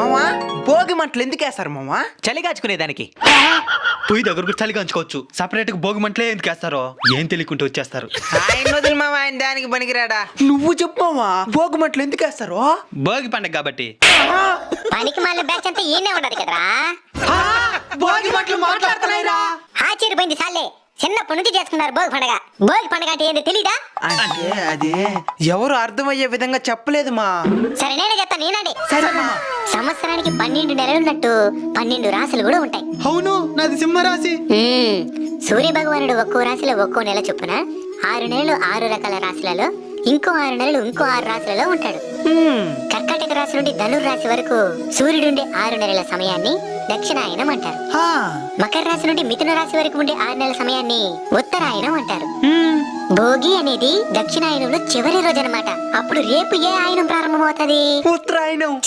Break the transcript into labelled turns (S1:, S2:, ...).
S1: మామా భోగి మంటలు ఎందుకు వేస్తారు మామా?
S2: చలి కాచుకునేదానికి.
S3: పొయ్యి దగ్గర కూడా చలిగా ఉంచుకోవచ్చు. సపరేట్ గా భోగి మంటలే ఎందుకు వేస్తారో ఏం తెలియకుంటూ వచ్చేస్తారు.
S1: ఆయన వదిలి మామ, ఆయన దానికి పనికిరాడా. నువ్వు చెప్పు మామా, భోగి మంటలు ఎందుకు వేస్తారు?
S3: భోగి పండగ కాబట్టి.
S4: పనికి మళ్ళీ బ్యాచ్ అంతా ఈయనే ఉండదు కదరా.
S1: భోగి మంటలు మాట్లాడుతున్నాయిరా.
S4: ఆశ్చర్యపోయింది సాలే. చిన్నప్పటి నుంచి చేసుకున్నారు భోగి పండగ. భోగి పండగ అంటే ఏంటో తెలీదా?
S1: అంటే అదే ఎవరు అర్థమయ్యే విధంగా చెప్పలేదు మా.
S4: సరే నేనే చెప్తాను, నేనండి.
S1: సరే మామ.
S4: సంవత్సరానికి 12 నెలలున్నట్టు 12 రాశులు కూడా ఉంటాయి.
S3: అవును, నాది సింహరాశి.
S4: సూర్య భగవానుడు ఒక్కో రాశిలో ఒక్కో నెల చొప్పున 6 నెలలు 6 రకాల రాశులలో, ఇంకో 6 నెలలు ఇంకో 6 రాశులలో ఉంటాడు. కర్కాటక రాశి నుండి ధనుర్ రాశి వరకు సూర్యుడుండే 6 నెలల సమయాన్ని దక్షిణాయనం అంటారు. మకర రాశి నుండి మిథున రాశి వరకు ఉండే 6 నెలల సమయాన్ని ఉత్తరాయణం అంటారు. భోగి అనేది దక్షిణాయనంలో చివరి రోజు అన్నమాట. అప్పుడు రేపు ఏ ఆయనం ప్రారంభమవుతుంది?
S1: ఉత్తరాయణం.